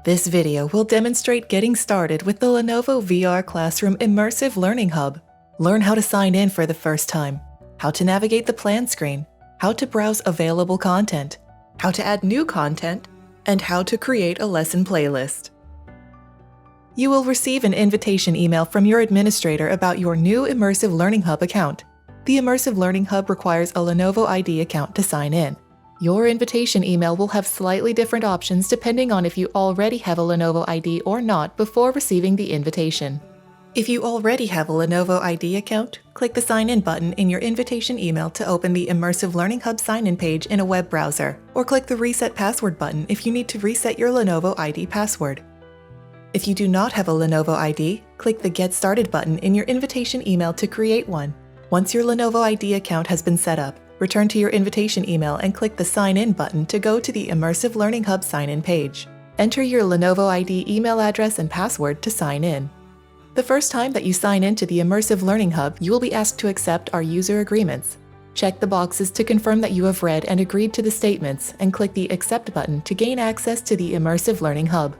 This video will demonstrate getting started with the Lenovo VR Classroom Immersive Learning Hub. Learn how to sign in for the first time, how to navigate the plan screen, how to browse available content, how to add new content, and how to create a lesson playlist. You will receive an invitation email from your administrator about your new Immersive Learning Hub account. The Immersive Learning Hub requires a Lenovo ID account to sign in. Your invitation email will have slightly different options depending on if you already have a Lenovo ID or not before receiving the invitation. If you already have a Lenovo ID account, click the Sign In button in your invitation email to open the Immersive Learning Hub sign-in page in a web browser, or click the Reset Password button if you need to reset your Lenovo ID password. If you do not have a Lenovo ID, click the Get Started button in your invitation email to create one. Once your Lenovo ID account has been set up, return to your invitation email and click the Sign In button to go to the Immersive Learning Hub sign-in page. Enter your Lenovo ID email address and password to sign in. The first time that you sign into the Immersive Learning Hub, you will be asked to accept our user agreements. Check the boxes to confirm that you have read and agreed to the statements, and click the Accept button to gain access to the Immersive Learning Hub.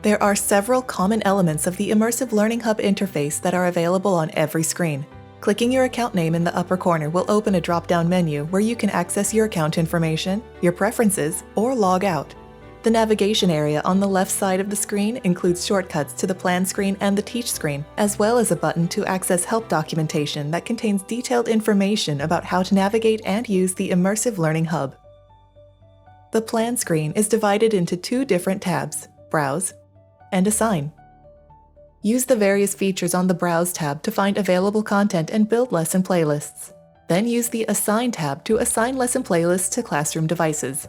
There are several common elements of the Immersive Learning Hub interface that are available on every screen. Clicking your account name in the upper corner will open a drop-down menu where you can access your account information, your preferences, or log out. The navigation area on the left side of the screen includes shortcuts to the plan screen and the teach screen, as well as a button to access help documentation that contains detailed information about how to navigate and use the Immersive Learning Hub. The plan screen is divided into two different tabs, Browse and Assign. Use the various features on the Browse tab to find available content and build lesson playlists. Then use the Assign tab to assign lesson playlists to classroom devices.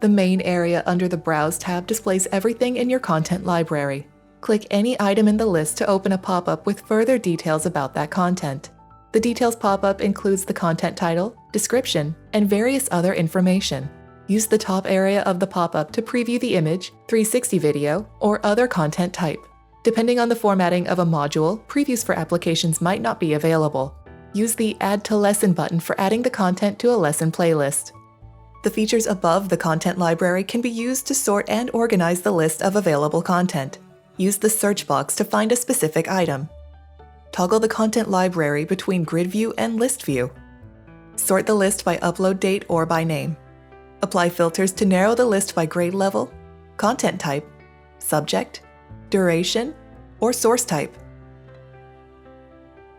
The main area under the Browse tab displays everything in your content library. Click any item in the list to open a pop-up with further details about that content. The Details pop-up includes the content title, description, and various other information. Use the top area of the pop-up to preview the image, 360 video, or other content type. Depending on the formatting of a module, previews for applications might not be available. Use the Add to Lesson button for adding the content to a lesson playlist. The features above the content library can be used to sort and organize the list of available content. Use the search box to find a specific item. Toggle the content library between Grid View and List View. Sort the list by upload date or by name. Apply filters to narrow the list by grade level, content type, subject, duration, or source type.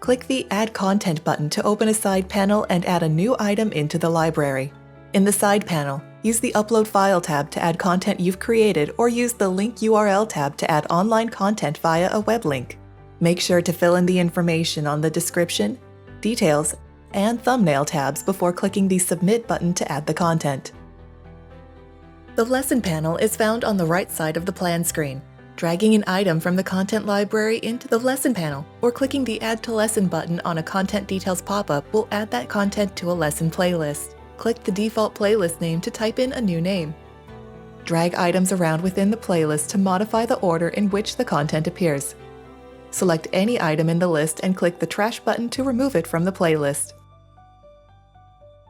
Click the Add Content button to open a side panel and add a new item into the library. In the side panel, use the Upload File tab to add content you've created, or use the Link URL tab to add online content via a web link. Make sure to fill in the information on the description, details, and thumbnail tabs before clicking the Submit button to add the content. The Lesson panel is found on the right side of the plan screen. Dragging an item from the content library into the lesson panel, or clicking the Add to Lesson button on a Content Details pop-up will add that content to a lesson playlist. Click the default playlist name to type in a new name. Drag items around within the playlist to modify the order in which the content appears. Select any item in the list and click the Trash button to remove it from the playlist.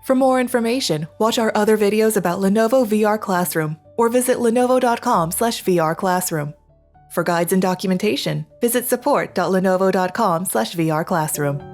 For more information, watch our other videos about Lenovo VR Classroom, or visit lenovo.com/VR Classroom. For guides and documentation, visit support.lenovo.com/VR Classroom.